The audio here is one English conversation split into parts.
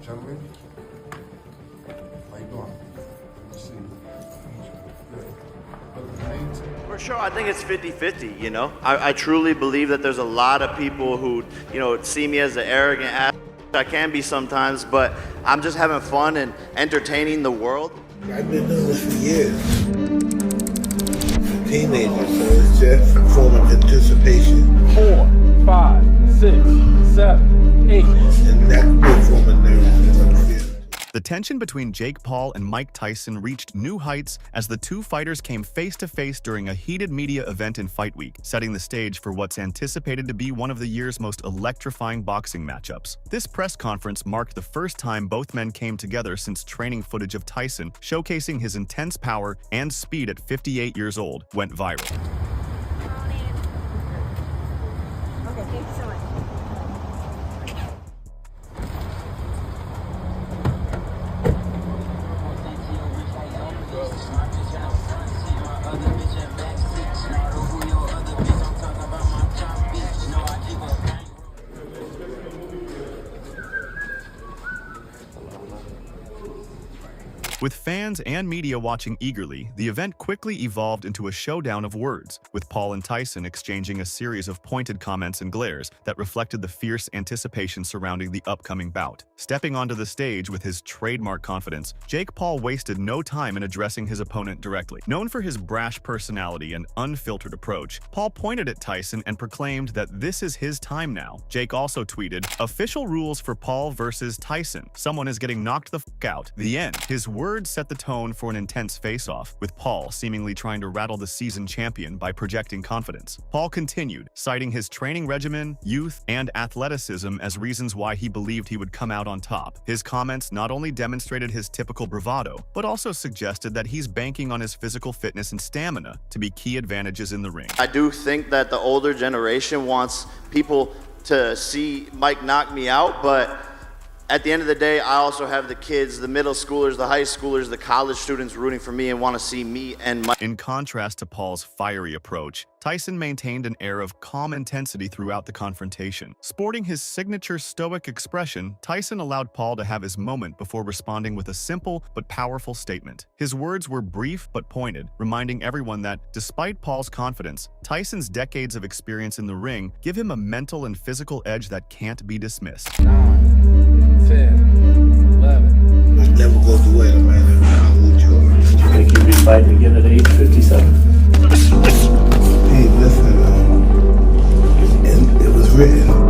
Gentlemen, how you doing? Let's see. Good. But the main thing. For sure, I think it's 50-50, you know? I truly believe that there's a lot of people who, see me as an arrogant ass. I can be sometimes, but I'm just having fun and entertaining the world. I've been doing this for years. Teenagers, so it's just a form of anticipation. 4, 5, 6, 7, 8. And that's a form of nerves. The tension between Jake Paul and Mike Tyson reached new heights as the two fighters came face-to-face during a heated media event in Fight Week, setting the stage for what's anticipated to be one of the year's most electrifying boxing matchups. This press conference marked the first time both men came together since training footage of Tyson, showcasing his intense power and speed at 58 years old, went viral. Okay, thank you so much. With fans and media watching eagerly, the event quickly evolved into a showdown of words, with Paul and Tyson exchanging a series of pointed comments and glares that reflected the fierce anticipation surrounding the upcoming bout. Stepping onto the stage with his trademark confidence, Jake Paul wasted no time in addressing his opponent directly. Known for his brash personality and unfiltered approach, Paul pointed at Tyson and proclaimed that this is his time now. Jake also tweeted, "Official rules for Paul versus Tyson. Someone is getting knocked the f*** out. The end." His words set the tone for an intense face-off, with Paul seemingly trying to rattle the seasoned champion by projecting confidence. Paul continued, citing his training regimen, youth, and athleticism as reasons why he believed he would come out on top. His comments not only demonstrated his typical bravado, but also suggested that he's banking on his physical fitness and stamina to be key advantages in the ring. I do think that the older generation wants people to see Mike knock me out, but at the end of the day, I also have the kids, the middle schoolers, the high schoolers, the college students rooting for me and want to see me and Mike. In contrast to Paul's fiery approach, Tyson maintained an air of calm intensity throughout the confrontation. Sporting his signature stoic expression, Tyson allowed Paul to have his moment before responding with a simple but powerful statement. His words were brief but pointed, reminding everyone that, despite Paul's confidence, Tyson's decades of experience in the ring give him a mental and physical edge that can't be dismissed. 9, 10, 11. It never goes away, no matter how old you are. You think you'd be fighting again at age 57? Hey, listen, and it was written.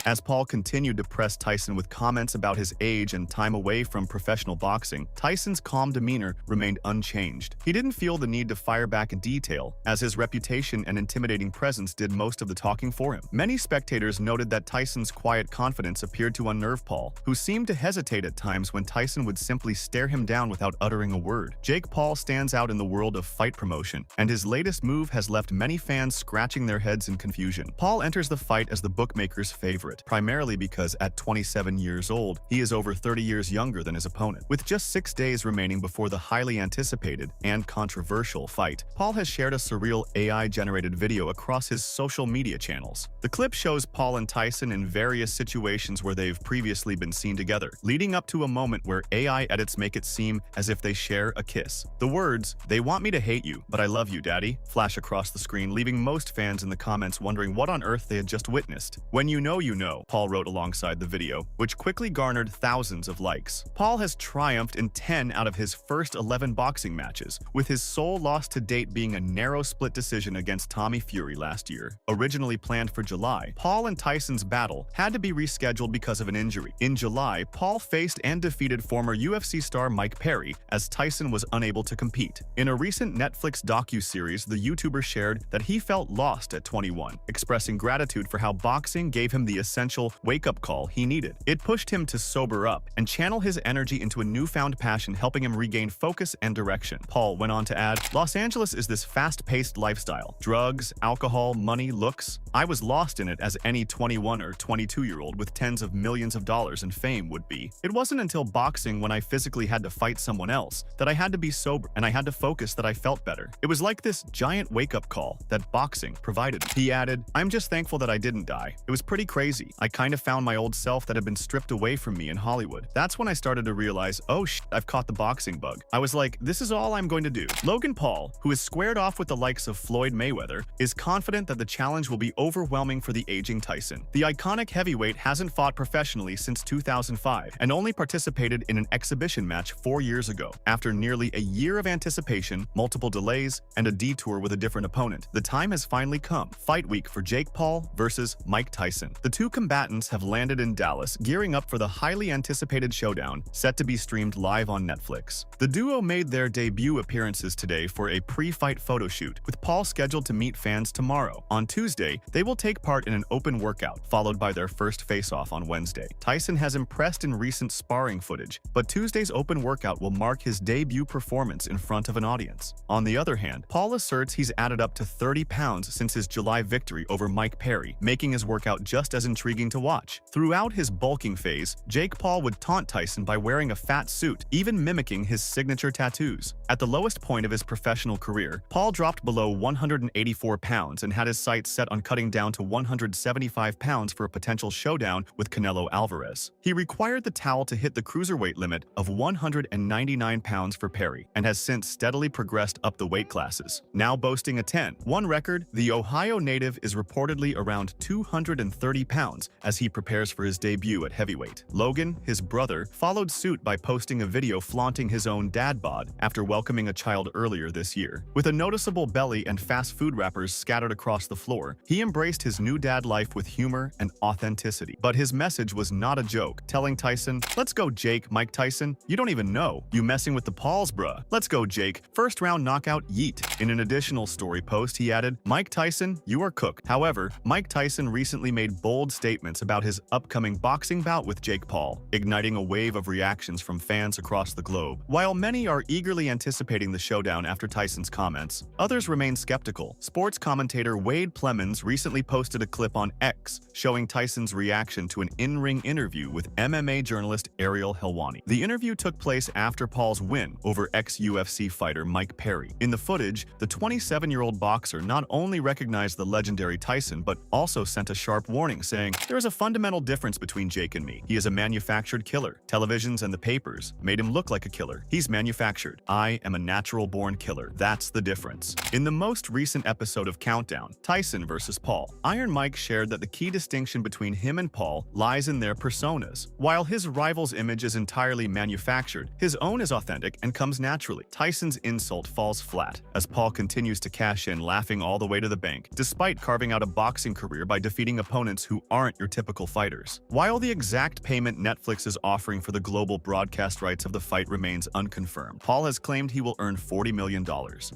As Paul continued to press Tyson with comments about his age and time away from professional boxing, Tyson's calm demeanor remained unchanged. He didn't feel the need to fire back in detail, as his reputation and intimidating presence did most of the talking for him. Many spectators noted that Tyson's quiet confidence appeared to unnerve Paul, who seemed to hesitate at times when Tyson would simply stare him down without uttering a word. Jake Paul stands out in the world of fight promotion, and his latest move has left many fans scratching their heads in confusion. Paul enters the fight as the bookmaker's favorite, primarily because at 27 years old, he is over 30 years younger than his opponent. With just 6 days remaining before the highly anticipated and controversial fight, Paul has shared a surreal AI-generated video across his social media channels. The clip shows Paul and Tyson in various situations where they've previously been seen together, leading up to a moment where AI edits make it seem as if they share a kiss. The words, "They want me to hate you, but I love you, daddy," flash across the screen, leaving most fans in the comments wondering what on earth they had just witnessed. "When you know, Paul wrote alongside the video, which quickly garnered thousands of likes. Paul has triumphed in 10 out of his first 11 boxing matches, with his sole loss to date being a narrow split decision against Tommy Fury last year. Originally planned for July, Paul and Tyson's battle had to be rescheduled because of an injury. In July, Paul faced and defeated former UFC star Mike Perry, as Tyson was unable to compete. In a recent Netflix docu-series, the YouTuber shared that he felt lost at 21, expressing gratitude for how boxing gave him the essential wake-up call he needed. It pushed him to sober up and channel his energy into a newfound passion, helping him regain focus and direction. Paul went on to add, "Los Angeles is this fast-paced lifestyle. Drugs, alcohol, money, looks. I was lost in it as any 21 or 22-year-old with tens of millions of dollars in fame would be. It wasn't until boxing, when I physically had to fight someone else, that I had to be sober and I had to focus, that I felt better. It was like this giant wake-up call that boxing provided." He added, "I'm just thankful that I didn't die. It was pretty crazy. identity. I kind of found my old self that had been stripped away from me in Hollywood. That's when I started to realize, oh shit, I've caught the boxing bug. I was like, this is all I'm going to do. Logan Paul, who is squared off with the likes of Floyd Mayweather, is confident that the challenge will be overwhelming for the aging Tyson. The iconic heavyweight hasn't fought professionally since 2005 and only participated in an exhibition match 4 years ago. After nearly a year of anticipation, multiple delays, and a detour with a different opponent, the time has finally come. Fight week for Jake Paul versus Mike Tyson. The two combatants have landed in Dallas, gearing up for the highly anticipated showdown, set to be streamed live on Netflix. The duo made their debut appearances today for a pre-fight photo shoot, with Paul scheduled to meet fans tomorrow. On Tuesday, they will take part in an open workout, followed by their first face-off on Wednesday. Tyson has impressed in recent sparring footage, but Tuesday's open workout will mark his debut performance in front of an audience. On the other hand, Paul asserts he's added up to 30 pounds since his July victory over Mike Perry, making his workout just as intriguing to watch. Throughout his bulking phase, Jake Paul would taunt Tyson by wearing a fat suit, even mimicking his signature tattoos. At the lowest point of his professional career, Paul dropped below 184 pounds and had his sights set on cutting down to 175 pounds for a potential showdown with Canelo Alvarez. He required the towel to hit the cruiserweight limit of 199 pounds for Perry and has since steadily progressed up the weight classes. Now boasting a 10-1 record, the Ohio native is reportedly around 230 pounds as he prepares for his debut at heavyweight. Logan, his brother, followed suit by posting a video flaunting his own dad bod after welcoming a child earlier this year. With a noticeable belly and fast food wrappers scattered across the floor, he embraced his new dad life with humor and authenticity. But his message was not a joke, telling Tyson, "Let's go, Jake, Mike Tyson. You don't even know. You messing with the Pauls, bruh. Let's go, Jake. First round knockout, yeet." In an additional story post, he added, "Mike Tyson, you are cooked." However, Mike Tyson recently made bold statements about his upcoming boxing bout with Jake Paul, igniting a wave of reactions from fans across the globe. While many are eagerly anticipating the showdown after Tyson's comments, others remain skeptical. Sports commentator Wade Plemons recently posted a clip on X showing Tyson's reaction to an in-ring interview with MMA journalist Ariel Helwani. The interview took place after Paul's win over ex-UFC fighter Mike Perry. In the footage, the 27-year-old boxer not only recognized the legendary Tyson, but also sent a sharp warning saying, "There is a fundamental difference between Jake and me. He is a manufactured killer. Televisions and the papers made him look like a killer. He's manufactured. I am a natural-born killer. That's the difference." In the most recent episode of Countdown, Tyson versus Paul, Iron Mike shared that the key distinction between him and Paul lies in their personas. While his rival's image is entirely manufactured, his own is authentic and comes naturally. Tyson's insult falls flat as Paul continues to cash in, laughing all the way to the bank, despite carving out a boxing career by defeating opponents who aren't your typical fighters. While the exact payment Netflix is offering for the global broadcast rights of the fight remains unconfirmed, Paul has claimed he will earn $40 million.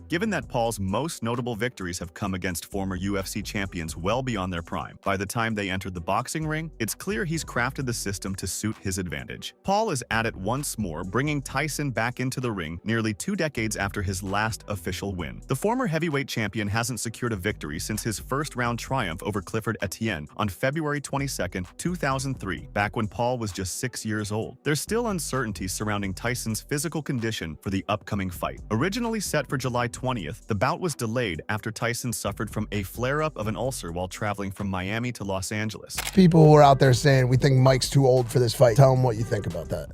Given that Paul's most notable victories have come against former UFC champions well beyond their prime, by the time they entered the boxing ring, it's clear he's crafted the system to suit his advantage. Paul is at it once more, bringing Tyson back into the ring nearly 2 decades after his last official win. The former heavyweight champion hasn't secured a victory since his first-round triumph over Clifford Etienne on February 22, 2003, back when Paul was just 6 years old. There's still uncertainty surrounding Tyson's physical condition for the upcoming fight. Originally set for July 20th, the bout was delayed after Tyson suffered from a flare-up of an ulcer while traveling from Miami to Los Angeles. People who are out there saying, "We think Mike's too old for this fight." Tell them what you think about that.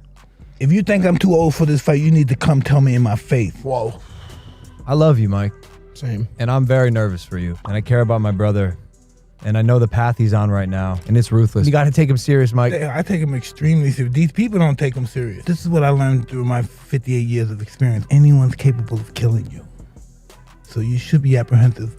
If you think I'm too old for this fight, you need to come tell me in my face. Whoa. I love you, Mike. Same. And I'm very nervous for you. And I care about my brother. And I know the path he's on right now. And it's ruthless. You got to take him serious, Mike. I take him extremely serious. These people don't take him serious. This is what I learned through my 58 years of experience. Anyone's capable of killing you. So you should be apprehensive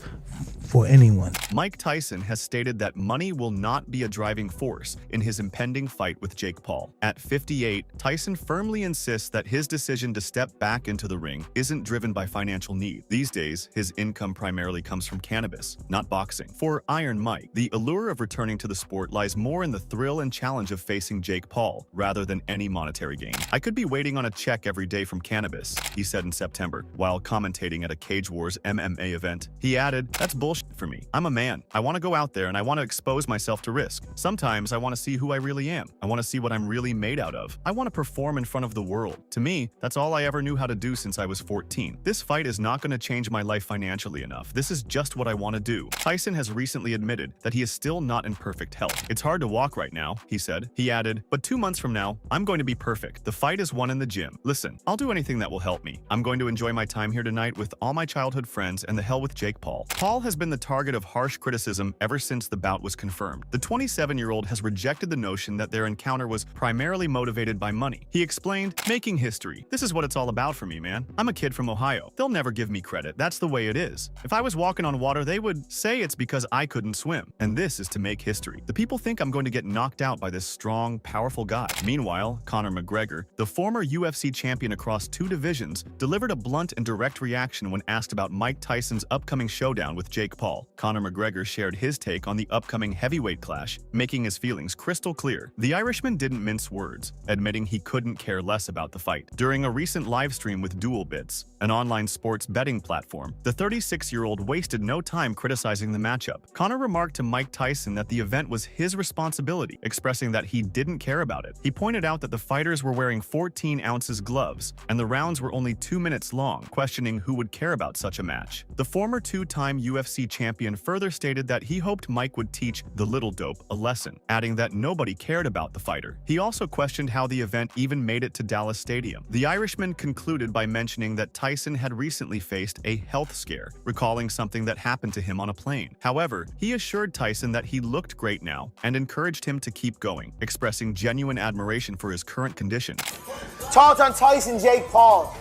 for anyone. Mike Tyson has stated that money will not be a driving force in his impending fight with Jake Paul. At 58, Tyson firmly insists that his decision to step back into the ring isn't driven by financial need. These days, his income primarily comes from cannabis, not boxing. For Iron Mike, the allure of returning to the sport lies more in the thrill and challenge of facing Jake Paul rather than any monetary gain. "I could be waiting on a check every day from cannabis," he said in September, while commentating at a Cage Wars MMA event. He added, "That's bullshit. bullshit for me. I'm a man. I want to go out there and I want to expose myself to risk. Sometimes I want to see who I really am. I want to see what I'm really made out of. I want to perform in front of the world. To me, that's all I ever knew how to do since I was 14. This fight is not going to change my life financially enough. This is just what I want to do. Tyson has recently admitted that he is still not in perfect health. It's hard to walk right now, he said. He added, but 2 months from now, I'm going to be perfect. The fight is won in the gym. Listen, I'll do anything that will help me. I'm going to enjoy my time here tonight with all my childhood friends and the hell with Jake Paul. Paul has been the target of harsh criticism ever since the bout was confirmed. The 27-year-old has rejected the notion that their encounter was primarily motivated by money. He explained, making history. This is what it's all about for me, man. I'm a kid from Ohio. They'll never give me credit. That's the way it is. If I was walking on water, they would say it's because I couldn't swim. And this is to make history. The people think I'm going to get knocked out by this strong, powerful guy. Meanwhile, Conor McGregor, the former UFC champion across 2 divisions, delivered a blunt and direct reaction when asked about Mike Tyson's upcoming showdown with Jake Paul. Conor McGregor shared his take on the upcoming heavyweight clash, making his feelings crystal clear. The Irishman didn't mince words, admitting he couldn't care less about the fight. During a recent live stream with Dual Bits, an online sports betting platform, the 36-year-old wasted no time criticizing the matchup. Conor remarked to Mike Tyson that the event was his responsibility, expressing that he didn't care about it. He pointed out that the fighters were wearing 14 ounces gloves, and the rounds were only 2 minutes long, questioning who would care about such a match. The former 2-time UFC champion further stated that he hoped Mike would teach the little dope a lesson, adding that nobody cared about the fighter. He also questioned how the event even made it to Dallas Stadium. The Irishman concluded by mentioning that Tyson had recently faced a health scare, recalling something that happened to him on a plane. However, he assured Tyson that he looked great now and encouraged him to keep going, expressing genuine admiration for his current condition. Thoughts on Tyson, Jake Paul?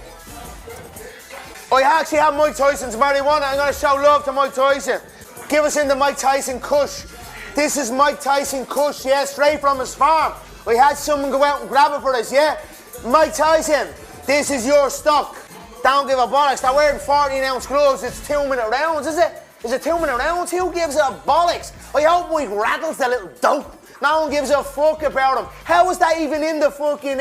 I actually have Mike Tyson's marijuana. I'm going to show love to Mike Tyson. Give us in the Mike Tyson Kush. This is Mike Tyson Kush, yeah, straight from his farm. I had someone go out and grab it for us, yeah? Mike Tyson, this is your stock. Don't give a bollocks. They're wearing 14-ounce gloves. It's 2-minute rounds, is it? Is it 2-minute rounds? Who gives a bollocks? I hope Mike rattles the little dope. No one gives a fuck about him. How is that even in the fucking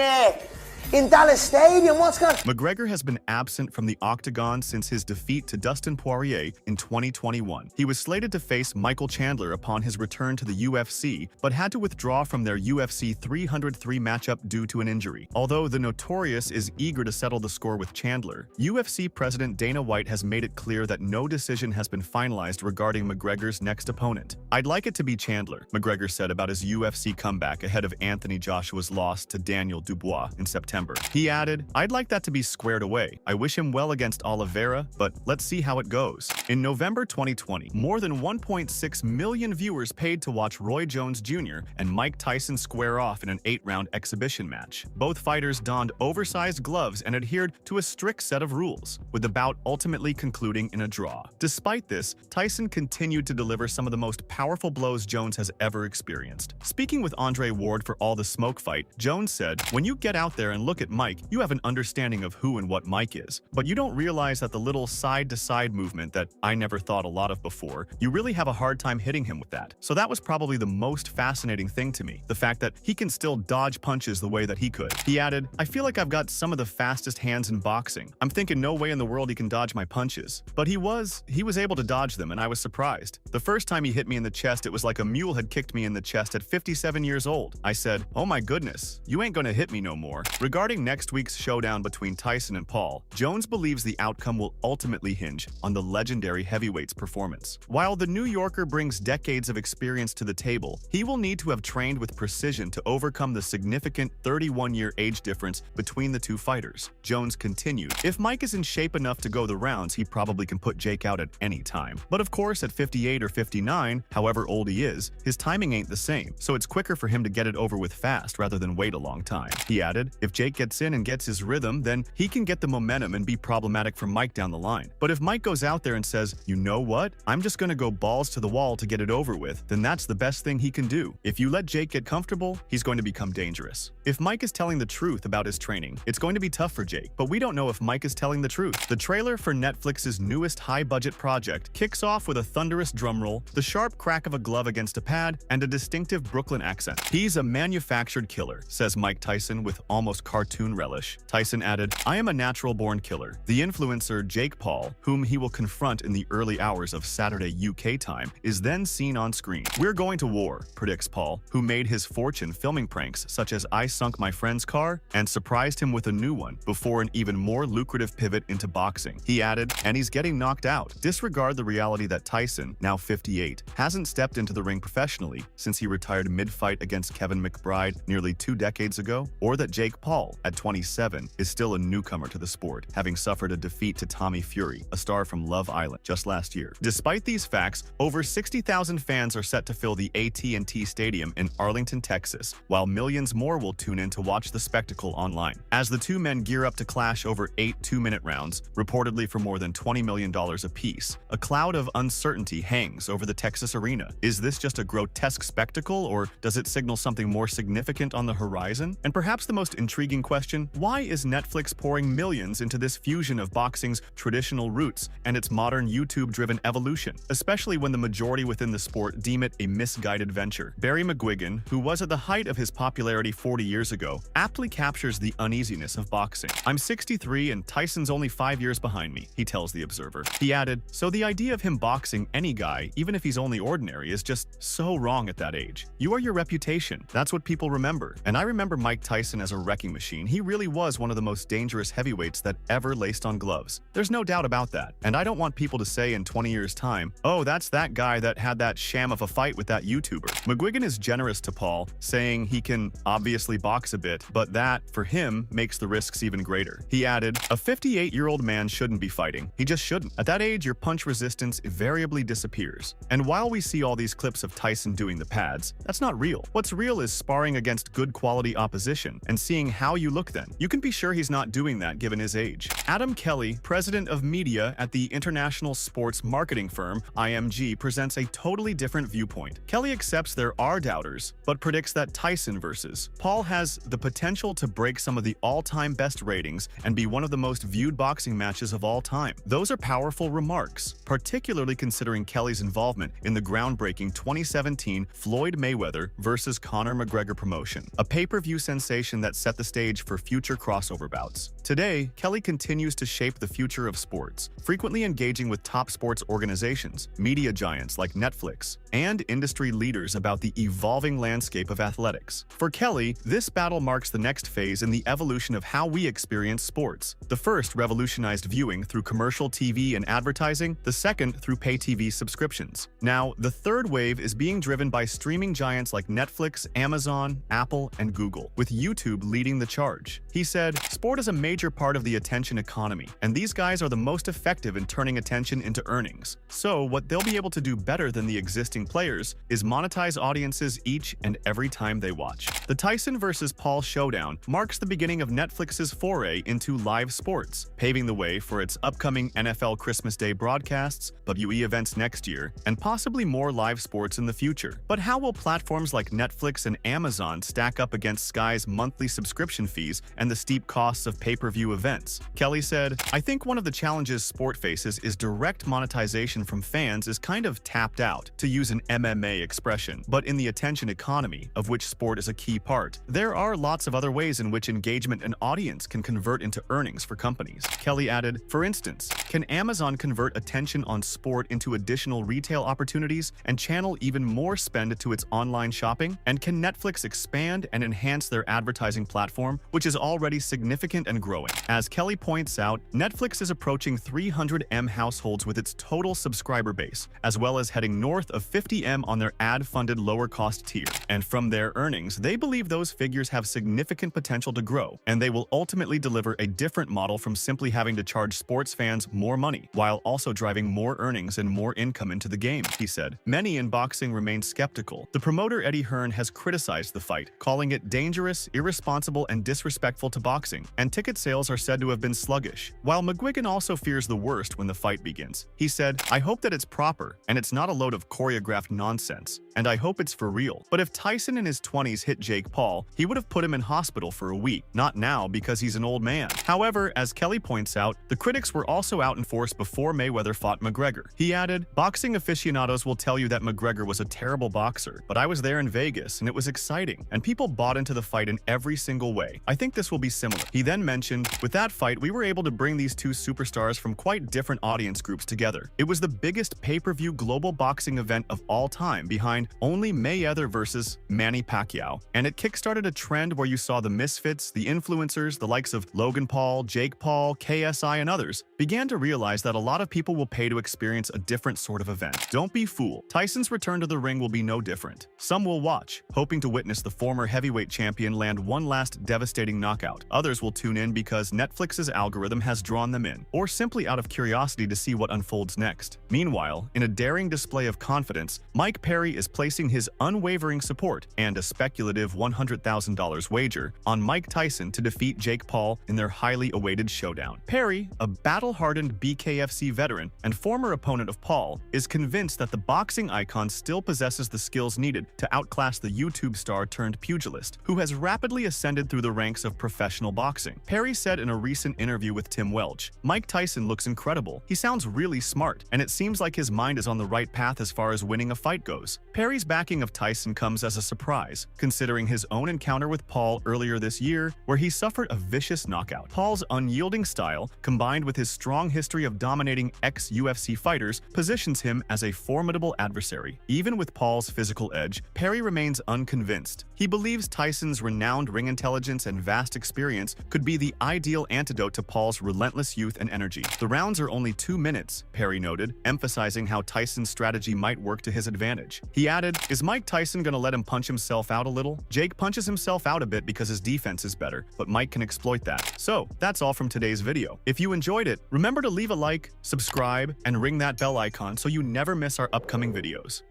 in Dallas Stadium? What's going on? McGregor has been absent from the octagon since his defeat to Dustin Poirier in 2021. He was slated to face Michael Chandler upon his return to the UFC, but had to withdraw from their UFC 303 matchup due to an injury. Although the Notorious is eager to settle the score with Chandler, UFC President Dana White has made it clear that no decision has been finalized regarding McGregor's next opponent. I'd like it to be Chandler, McGregor said about his UFC comeback ahead of Anthony Joshua's loss to Daniel Dubois in September. He added, I'd like that to be squared away. I wish him well against Oliveira, but let's see how it goes. In November 2020, more than 1.6 million viewers paid to watch Roy Jones Jr. and Mike Tyson square off in an 8-round exhibition match. Both fighters donned oversized gloves and adhered to a strict set of rules, with the bout ultimately concluding in a draw. Despite this, Tyson continued to deliver some of the most powerful blows Jones has ever experienced. Speaking with Andre Ward for All the Smoke fight, Jones said, when you get out there and look at Mike, you have an understanding of who and what Mike is, but you don't realize that the little side-to-side movement that I never thought a lot of before, you really have a hard time hitting him with that. So that was probably the most fascinating thing to me, the fact that he can still dodge punches the way that he could. He added, I feel like I've got some of the fastest hands in boxing. I'm thinking no way in the world he can dodge my punches. But he was able to dodge them, and I was surprised. The first time he hit me in the chest, it was like a mule had kicked me in the chest at 57 years old. I said, oh my goodness, you ain't gonna hit me no more. Regarding next week's showdown between Tyson and Paul, Jones believes the outcome will ultimately hinge on the legendary heavyweight's performance. While the New Yorker brings decades of experience to the table, he will need to have trained with precision to overcome the significant 31-year age difference between the two fighters. Jones continued, if Mike is in shape enough to go the rounds, he probably can put Jake out at any time. But of course, at 58 or 59, however old he is, his timing ain't the same, so it's quicker for him to get it over with fast rather than wait a long time. He added, if Jake gets in and gets his rhythm, then he can get the momentum and be problematic for Mike down the line. But if Mike goes out there and says, you know what, I'm just gonna go balls to the wall to get it over with, then that's the best thing he can do. If you let Jake get comfortable, he's going to become dangerous. If Mike is telling the truth about his training, it's going to be tough for Jake, but we don't know if Mike is telling the truth. The trailer for Netflix's newest high-budget project kicks off with a thunderous drumroll, the sharp crack of a glove against a pad, and a distinctive Brooklyn accent. He's a manufactured killer, says Mike Tyson with almost cartoon relish. Tyson added, "I am a natural-born killer." The influencer Jake Paul, whom he will confront in the early hours of Saturday UK time, is then seen on screen. "We're going to war," predicts Paul, who made his fortune filming pranks such as "I sunk my friend's car" and surprised him with a new one before an even more lucrative pivot into boxing. He added, "And he's getting knocked out." Disregard the reality that Tyson, now 58, hasn't stepped into the ring professionally since he retired mid-fight against Kevin McBride nearly 2 decades ago, or that Jake Paul, at 27, is still a newcomer to the sport, having suffered a defeat to Tommy Fury, a star from Love Island, just last year. Despite these facts, over 60,000 fans are set to fill the AT&T Stadium in Arlington, Texas, while millions more will tune in to watch the spectacle online. As the two men gear up to clash over 8 two-minute rounds, reportedly for more than $20 million apiece, a cloud of uncertainty hangs over the Texas arena. Is this just a grotesque spectacle, or does it signal something more significant on the horizon? And perhaps the most intriguing question, why is Netflix pouring millions into this fusion of boxing's traditional roots and its modern YouTube-driven evolution, especially when the majority within the sport deem it a misguided venture? Barry McGuigan, who was at the height of his popularity 40 years ago, aptly captures the uneasiness of boxing. "I'm 63 and Tyson's only 5 years behind me," he tells The Observer. He added, "So the idea of him boxing any guy, even if he's only ordinary, is just so wrong at that age. You are your reputation. That's what people remember. And I remember Mike Tyson as a wrecking machine. He really was one of the most dangerous heavyweights that ever laced on gloves. There's no doubt about that. And I don't want people to say in 20 years' time, 'Oh, that's that guy that had that sham of a fight with that YouTuber.'" McGuigan is generous to Paul, saying he can obviously box a bit, but that, for him, makes the risks even greater. He added, "A 58-year-old man shouldn't be fighting. He just shouldn't. At that age, your punch resistance invariably disappears. And while we see all these clips of Tyson doing the pads, that's not real. What's real is sparring against good quality opposition and seeing how you look then. You can be sure he's not doing that given his age." Adam Kelly, president of media at the international sports marketing firm IMG, presents a totally different viewpoint. Kelly accepts there are doubters, but predicts that Tyson versus Paul has the potential to break some of the all-time best ratings and be one of the most viewed boxing matches of all time. Those are powerful remarks, particularly considering Kelly's involvement in the groundbreaking 2017 Floyd Mayweather versus Conor McGregor promotion, a pay-per-view sensation that set the stage for future crossover bouts. Today, Kelly continues to shape the future of sports, frequently engaging with top sports organizations, media giants like Netflix, and industry leaders about the evolving landscape of athletics. For Kelly, this battle marks the next phase in the evolution of how we experience sports. The first revolutionized viewing through commercial TV and advertising, the second through pay TV subscriptions. Now, the third wave is being driven by streaming giants like Netflix, Amazon, Apple, and Google, with YouTube leading the charge. He said, "Sport is a major part of the attention economy, and these guys are the most effective in turning attention into earnings. So what they'll be able to do better than the existing players is monetize audiences each and every time they watch." The Tyson vs. Paul showdown marks the beginning of Netflix's foray into live sports, paving the way for its upcoming NFL Christmas Day broadcasts, WWE events next year, and possibly more live sports in the future. But how will platforms like Netflix and Amazon stack up against Sky's monthly subscription fees and the steep costs of pay-per-view events? Kelly said, "I think one of the challenges sport faces is direct monetization from fans is kind of tapped out, to use an MMA expression. But in the attention economy, of which sport is a key part, there are lots of other ways in which engagement and audience can convert into earnings for companies." Kelly added, "For instance, can Amazon convert attention on sport into additional retail opportunities and channel even more spend to its online shopping? And can Netflix expand and enhance their advertising platform, which is already significant and growing?" As Kelly points out, Netflix is approaching 300 M households with its total subscriber base, as well as heading north of 50 M on their ad-funded lower-cost tier. And from their earnings, they believe those figures have significant potential to grow, and they will ultimately deliver a different model from simply having to charge sports fans more money, while also driving more earnings and more income into the game, he said. Many in boxing remain skeptical. The promoter Eddie Hearn has criticized the fight, calling it dangerous, irresponsible, and disrespectful to boxing, and ticket sales are said to have been sluggish. While McGuigan also fears the worst when the fight begins. He said, "I hope that it's proper, and it's not a load of choreographed nonsense. and I hope it's for real. But if Tyson in his 20s hit Jake Paul, he would have put him in hospital for a week, not now because he's an old man. However, as Kelly points out, the critics were also out in force before Mayweather fought McGregor. He added, "Boxing aficionados will tell you that McGregor was a terrible boxer, but I was there in Vegas and it was exciting, and people bought into the fight in every single way. I think this will be similar." He then mentioned, "With that fight, we were able to bring these two superstars from quite different audience groups together. It was the biggest pay-per-view global boxing event of all time, behind only Mayweather versus Manny Pacquiao, and it kickstarted a trend where you saw the misfits, the influencers, the likes of Logan Paul, Jake Paul, KSI, and others, began to realize that a lot of people will pay to experience a different sort of event. Don't be fooled. Tyson's return to the ring will be no different. Some will watch, hoping to witness the former heavyweight champion land one last devastating knockout. Others will tune in because Netflix's algorithm has drawn them in, or simply out of curiosity to see what unfolds next. Meanwhile, in a daring display of confidence, Mike Perry is placing his unwavering support and a speculative $100,000 wager on Mike Tyson to defeat Jake Paul in their highly awaited showdown. Perry, a battle-hardened BKFC veteran and former opponent of Paul, is convinced that the boxing icon still possesses the skills needed to outclass the YouTube star turned pugilist, who has rapidly ascended through the ranks of professional boxing. Perry said in a recent interview with Tim Welch, "Mike Tyson looks incredible. He sounds really smart, and it seems like his mind is on the right path as far as winning a fight goes." Perry's backing of Tyson comes as a surprise, considering his own encounter with Paul earlier this year, where he suffered a vicious knockout. Paul's unyielding style, combined with his strong history of dominating ex-UFC fighters, positions him as a formidable adversary. Even with Paul's physical edge, Perry remains unconvinced. He believes Tyson's renowned ring intelligence and vast experience could be the ideal antidote to Paul's relentless youth and energy. "The rounds are only 2 minutes, Perry noted, emphasizing how Tyson's strategy might work to his advantage. He added, "Is Mike Tyson gonna let him punch himself out a little? Jake punches himself out a bit because his defense is better, but Mike can exploit that." So, that's all from today's video. If you enjoyed it, remember to leave a like, subscribe, and ring that bell icon so you never miss our upcoming videos.